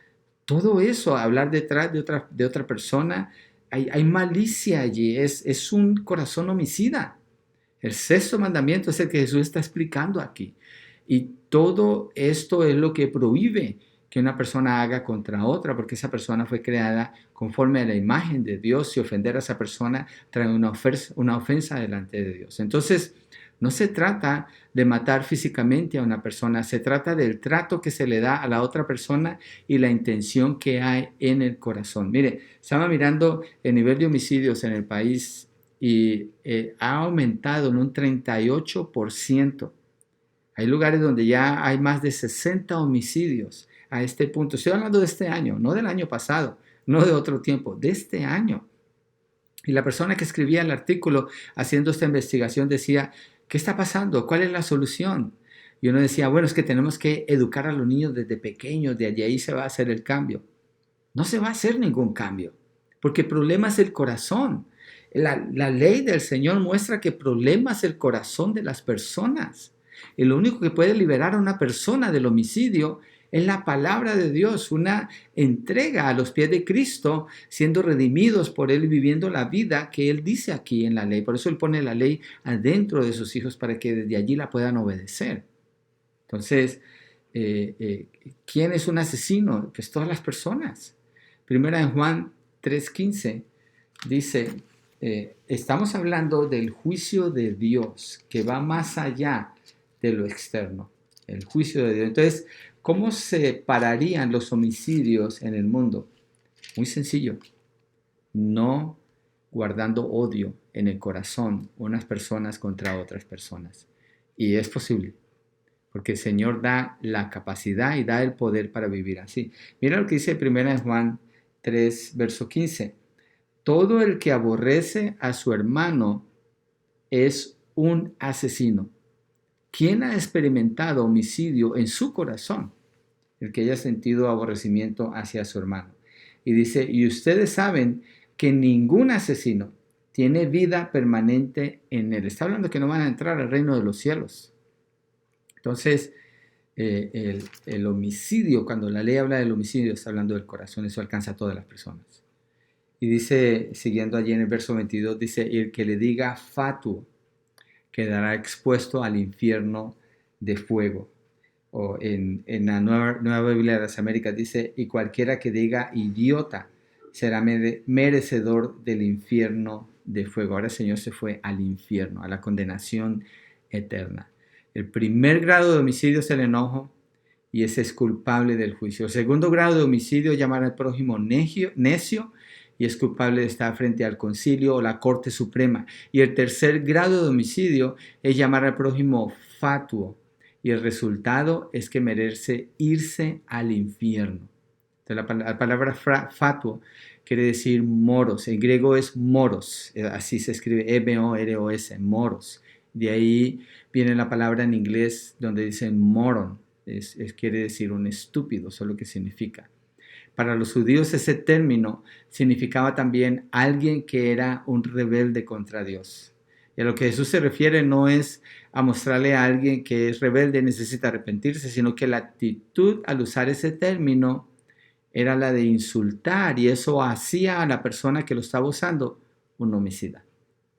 todo eso, hablar detrás de otra persona, hay malicia allí, es un corazón homicida. El sexto mandamiento es el que Jesús está explicando aquí. Y todo esto es lo que prohíbe que una persona haga contra otra, porque esa persona fue creada conforme a la imagen de Dios y ofender a esa persona trae una ofensa delante de Dios. Entonces, no se trata de matar físicamente a una persona, se trata del trato que se le da a la otra persona y la intención que hay en el corazón. Mire, estaba mirando el nivel de homicidios en el país y ha aumentado en un 38%. Hay lugares donde ya hay más de 60 homicidios a este punto. Estoy hablando de este año, no del año pasado, no de otro tiempo, de este año. Y la persona que escribía el artículo haciendo esta investigación decía, ¿qué está pasando? ¿Cuál es la solución? Y uno decía, bueno, es que tenemos que educar a los niños desde pequeños, de ahí se va a hacer el cambio. No se va a hacer ningún cambio, porque el problema es el corazón. La ley del Señor muestra que el problema es el corazón de las personas. Y lo único que puede liberar a una persona del homicidio es la palabra de Dios, una entrega a los pies de Cristo, siendo redimidos por Él y viviendo la vida que Él dice aquí en la ley. Por eso Él pone la ley adentro de sus hijos para que desde allí la puedan obedecer. Entonces, ¿quién es un asesino? Pues todas las personas. Primera en Juan 3:15 dice, estamos hablando del juicio de Dios que va más allá de lo externo, el juicio de Dios. Entonces, ¿cómo se pararían los homicidios en el mundo? Muy sencillo, no guardando odio en el corazón unas personas contra otras personas. Y es posible, porque el Señor da la capacidad y da el poder para vivir así. Mira lo que dice 1 Juan 3, verso 15. Todo el que aborrece a su hermano es un asesino. ¿Quién ha experimentado homicidio en su corazón? El que haya sentido aborrecimiento hacia su hermano. Y dice, y ustedes saben que ningún asesino tiene vida permanente en él. Está hablando que no van a entrar al reino de los cielos. Entonces, el homicidio, cuando la ley habla del homicidio, está hablando del corazón, eso alcanza a todas las personas. Y dice, siguiendo allí en el verso 22, dice, y el que le diga fatuo quedará expuesto al infierno de fuego. O en la nueva Biblia de las Américas dice, y cualquiera que diga idiota será merecedor del infierno de fuego. Ahora el Señor se fue al infierno, a la condenación eterna. El primer grado de homicidio es el enojo y ese es culpable del juicio. El segundo grado de homicidio es llamar al prójimo necio y es culpable de estar frente al concilio o la Corte Suprema. Y el tercer grado de homicidio es llamar al prójimo fatuo y el resultado es que merece irse al infierno. Entonces, la palabra fatuo quiere decir moros. En griego es moros, así se escribe M-O-R-O-S, moros. De ahí viene la palabra en inglés donde dicen moron, quiere decir un estúpido, eso es lo que significa. Para los judíos ese término significaba también alguien que era un rebelde contra Dios. Y a lo que Jesús se refiere no es a mostrarle a alguien que es rebelde y necesita arrepentirse, sino que la actitud al usar ese término era la de insultar y eso hacía a la persona que lo estaba usando un homicida.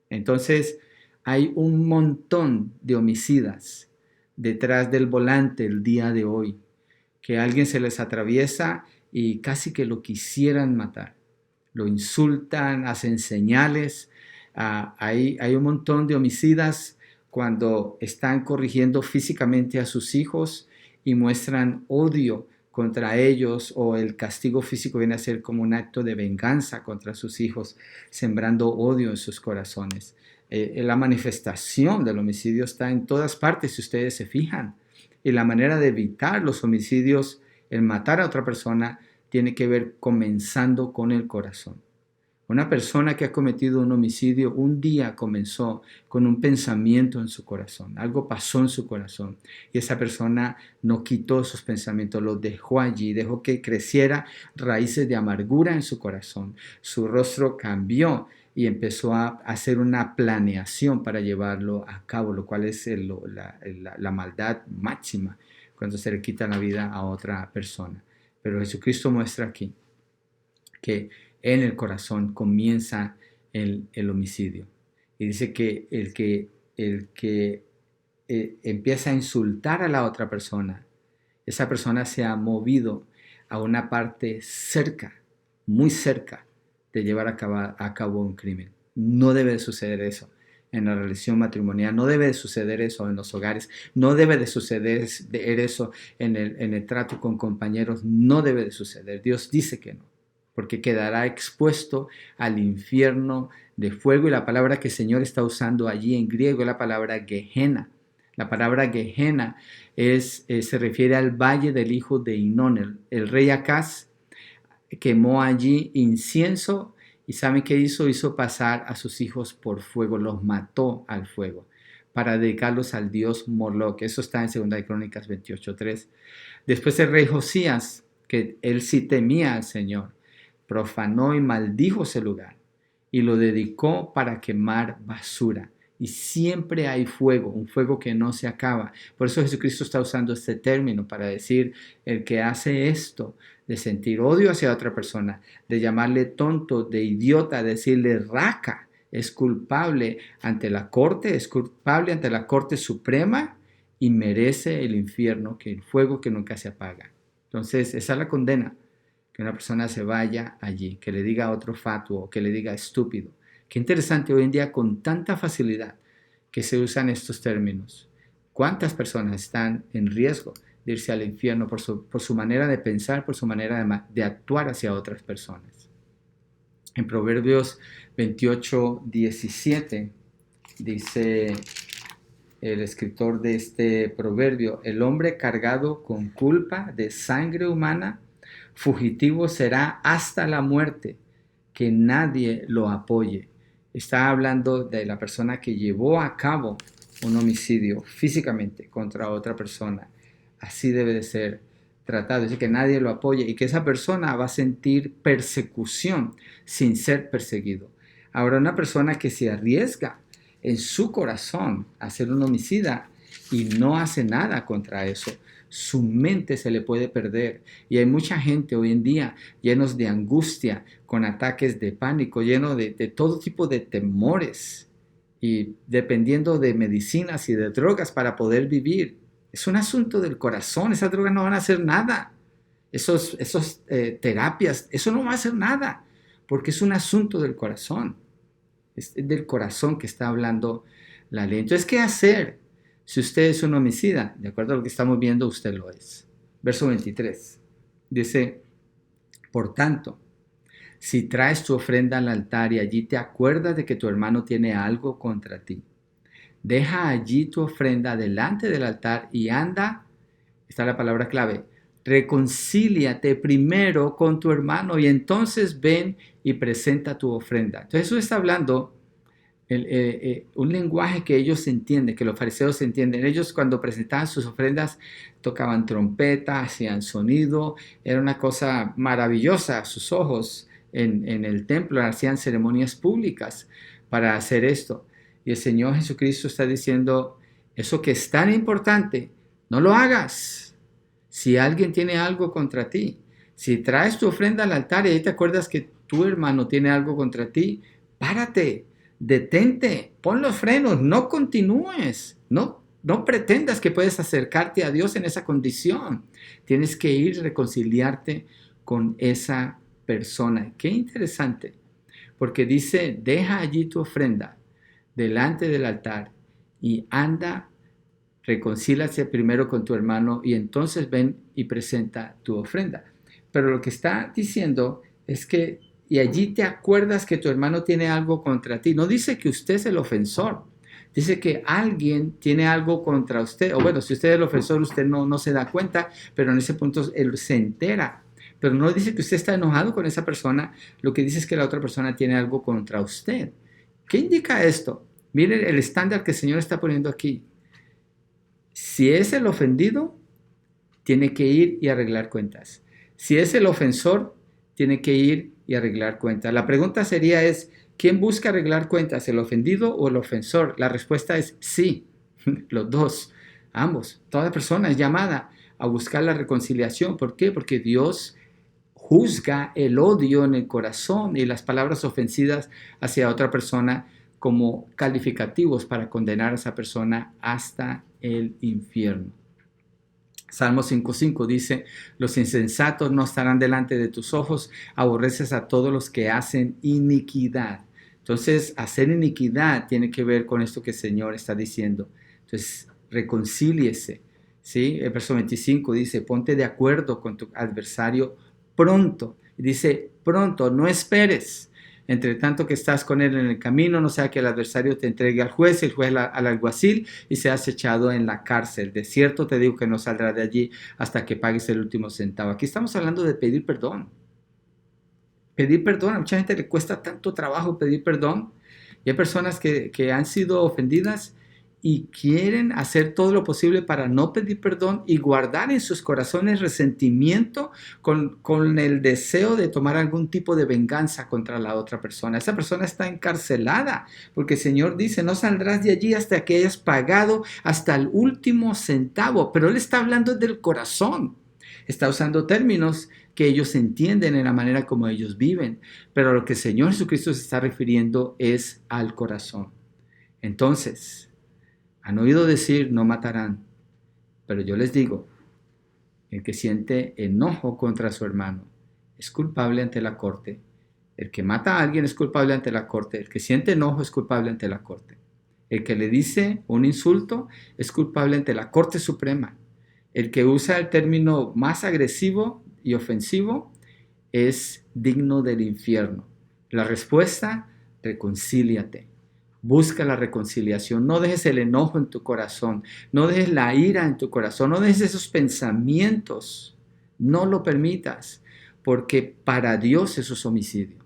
Entonces hay un montón de homicidas detrás del volante el día de hoy, que a alguien se les atraviesa y casi que lo quisieran matar. Lo insultan, hacen señales. Hay un montón de homicidas cuando están corrigiendo físicamente a sus hijos y muestran odio contra ellos o el castigo físico viene a ser como un acto de venganza contra sus hijos, sembrando odio en sus corazones. La manifestación del homicidio está en todas partes si ustedes se fijan. Y la manera de evitar los homicidios, el matar a otra persona, tiene que ver comenzando con el corazón. Una persona que ha cometido un homicidio un día comenzó con un pensamiento en su corazón, algo pasó en su corazón y esa persona no quitó esos pensamientos, los dejó allí, dejó que creciera raíces de amargura en su corazón, su rostro cambió y empezó a hacer una planeación para llevarlo a cabo, lo cual es la maldad máxima cuando se le quita la vida a otra persona. Pero Jesucristo muestra aquí que en el corazón comienza el homicidio. Y dice que el que empieza a insultar a la otra persona, esa persona se ha movido a una parte cerca, muy cerca, de llevar a cabo un crimen. No debe de suceder eso en la relación matrimonial, no debe de suceder eso en los hogares, no debe de suceder eso en el trato con compañeros, no debe de suceder. Dios dice que no, porque quedará expuesto al infierno de fuego, y la palabra que el Señor está usando allí en griego es la palabra Gehenna. La palabra Gehenna se refiere al valle del hijo de Hinón. El rey Acaz quemó allí incienso y ¿saben qué hizo? Hizo pasar a sus hijos por fuego, los mató al fuego para dedicarlos al dios Moloch. Eso está en 2 Crónicas 28:3. Después el rey Josías, que él sí temía al Señor, profanó y maldijo ese lugar y lo dedicó para quemar basura. Y siempre hay fuego, un fuego que no se acaba. Por eso Jesucristo está usando este término para decir, el que hace esto, de sentir odio hacia otra persona, de llamarle tonto, de idiota, de decirle raca, es culpable ante la corte, es culpable ante la corte suprema y merece el infierno, que el fuego que nunca se apaga. Entonces, esa es la condena, que una persona se vaya allí, que le diga a otro fatuo, que le diga estúpido. Qué interesante hoy en día con tanta facilidad que se usan estos términos. ¿Cuántas personas están en riesgo de irse al infierno por su manera de pensar, por su manera de actuar hacia otras personas? En Proverbios 28:17 dice el escritor de este proverbio, el hombre cargado con culpa de sangre humana, fugitivo será hasta la muerte, que nadie lo apoye. Está hablando de la persona que llevó a cabo un homicidio físicamente contra otra persona. Así debe de ser tratado, es decir, que nadie lo apoye y que esa persona va a sentir persecución sin ser perseguido. Ahora, una persona que se arriesga en su corazón a ser un homicida y no hace nada contra eso, su mente se le puede perder. Y hay mucha gente hoy en día llenos de angustia, con ataques de pánico, lleno de todo tipo de temores y dependiendo de medicinas y de drogas para poder vivir. Es un asunto del corazón. Esas drogas no van a hacer nada. Esos terapias, eso no va a hacer nada, porque es un asunto del corazón. Es del corazón que está hablando la ley. Entonces, ¿qué hacer? Si usted es un homicida, de acuerdo a lo que estamos viendo, usted lo es. Verso 23. Dice, por tanto, si traes tu ofrenda al altar y allí te acuerdas de que tu hermano tiene algo contra ti, deja allí tu ofrenda delante del altar y anda, está la palabra clave, reconcíliate primero con tu hermano y entonces ven y presenta tu ofrenda. Entonces Jesús está hablando un lenguaje que ellos entienden, que los fariseos entienden. Ellos cuando presentaban sus ofrendas tocaban trompeta, hacían sonido, era una cosa maravillosa a sus ojos en el templo, hacían ceremonias públicas para hacer esto. Y el Señor Jesucristo está diciendo, eso que es tan importante, no lo hagas. Si alguien tiene algo contra ti, si traes tu ofrenda al altar y ahí te acuerdas que tu hermano tiene algo contra ti, párate. Detente, pon los frenos, no continúes, no pretendas que puedes acercarte a Dios en esa condición. Tienes que ir a reconciliarte con esa persona. Qué interesante, porque dice, deja allí tu ofrenda delante del altar y anda, reconcíliate primero con tu hermano y entonces ven y presenta tu ofrenda. Pero lo que está diciendo es que y allí te acuerdas que tu hermano tiene algo contra ti. No dice que usted es el ofensor. Dice que alguien tiene algo contra usted. O bueno, si usted es el ofensor, usted no se da cuenta, pero en ese punto él se entera. Pero no dice que usted está enojado con esa persona. Lo que dice es que la otra persona tiene algo contra usted. ¿Qué indica esto? Miren el estándar que el Señor está poniendo aquí. Si es el ofendido, tiene que ir y arreglar cuentas. Si es el ofensor, tiene que ir y arreglar cuentas. La pregunta sería ¿Quién busca arreglar cuentas, el ofendido o el ofensor? La respuesta es sí, los dos, ambos. Toda persona es llamada a buscar la reconciliación. ¿Por qué? Porque Dios juzga el odio en el corazón y las palabras ofensivas hacia otra persona como calificativos para condenar a esa persona hasta el infierno. Salmo 5:5 dice, los insensatos no estarán delante de tus ojos, aborreces a todos los que hacen iniquidad. Entonces, hacer iniquidad tiene que ver con esto que el Señor está diciendo. Entonces, reconcíliese, ¿sí? El verso 25 dice, ponte de acuerdo con tu adversario pronto. Y dice, pronto, no esperes. Entre tanto que estás con él en el camino, no sea que el adversario te entregue al juez, el juez al alguacil y seas echado en la cárcel. De cierto te digo que no saldrá de allí hasta que pagues el último centavo. Aquí estamos hablando de pedir perdón. Pedir perdón, a mucha gente le cuesta tanto trabajo pedir perdón. Y hay personas que han sido ofendidas y quieren hacer todo lo posible para no pedir perdón y guardar en sus corazones resentimiento con el deseo de tomar algún tipo de venganza contra la otra persona. Esa persona está encarcelada porque el Señor dice, no saldrás de allí hasta que hayas pagado hasta el último centavo. Pero Él está hablando del corazón. Está usando términos que ellos entienden en la manera como ellos viven. Pero lo que el Señor Jesucristo se está refiriendo es al corazón. Entonces, han oído decir, no matarán, pero yo les digo, el que siente enojo contra su hermano es culpable ante la corte. El que mata a alguien es culpable ante la corte. El que siente enojo es culpable ante la corte. El que le dice un insulto es culpable ante la Corte Suprema. El que usa el término más agresivo y ofensivo es digno del infierno. La respuesta, reconcíliate. Busca la reconciliación, no dejes el enojo en tu corazón, no dejes la ira en tu corazón, no dejes esos pensamientos, no lo permitas, porque para Dios eso es homicidio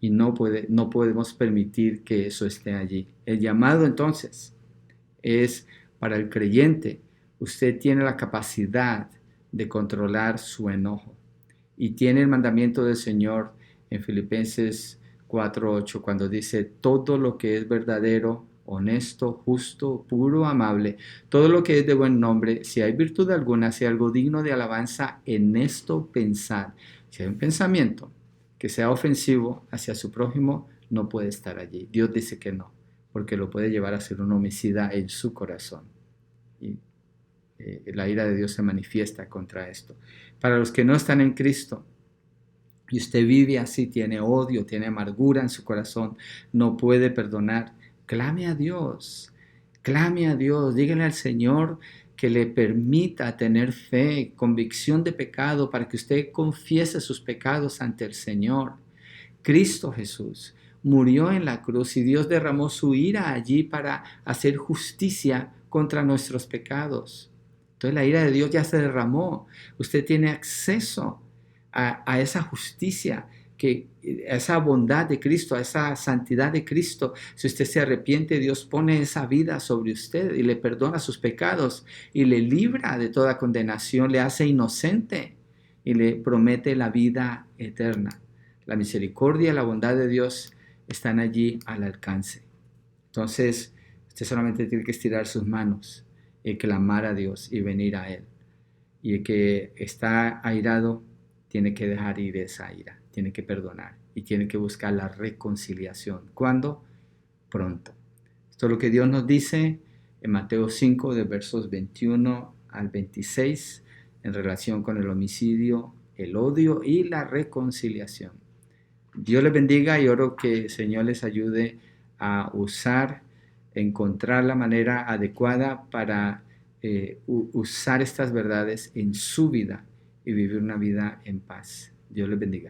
y no podemos permitir que eso esté allí. El llamado entonces es para el creyente, usted tiene la capacidad de controlar su enojo y tiene el mandamiento del Señor en Filipenses 4:8, cuando dice, todo lo que es verdadero, honesto, justo, puro, amable, todo lo que es de buen nombre, si hay virtud alguna, si hay algo digno de alabanza, en esto pensad. Si hay un pensamiento que sea ofensivo hacia su prójimo, no puede estar allí. Dios dice que no, porque lo puede llevar a ser un homicida en su corazón. Y la ira de Dios se manifiesta contra esto. Para los que no están en Cristo, y usted vive así, tiene odio, tiene amargura en su corazón, no puede perdonar, clame a Dios, dígale al Señor que le permita tener fe, convicción de pecado, para que usted confiese sus pecados ante el Señor. Cristo Jesús murió en la cruz y Dios derramó su ira allí para hacer justicia contra nuestros pecados. Entonces la ira de Dios ya se derramó. Usted tiene acceso a esa justicia, a esa bondad de Cristo, a esa santidad de Cristo. Si usted se arrepiente, Dios pone esa vida sobre usted y le perdona sus pecados y le libra de toda condenación, le hace inocente y le promete la vida eterna. La misericordia y la bondad de Dios están allí al alcance. Entonces, usted solamente tiene que estirar sus manos y clamar a Dios y venir a Él. Y el que está airado tiene que dejar ir esa ira, tiene que perdonar y tiene que buscar la reconciliación. ¿Cuándo? Pronto. Esto es lo que Dios nos dice en Mateo 5, de versos 21 al 26, en relación con el homicidio, el odio y la reconciliación. Dios les bendiga y oro que el Señor les ayude a encontrar la manera adecuada para usar estas verdades en su vida y vivir una vida en paz. Dios les bendiga.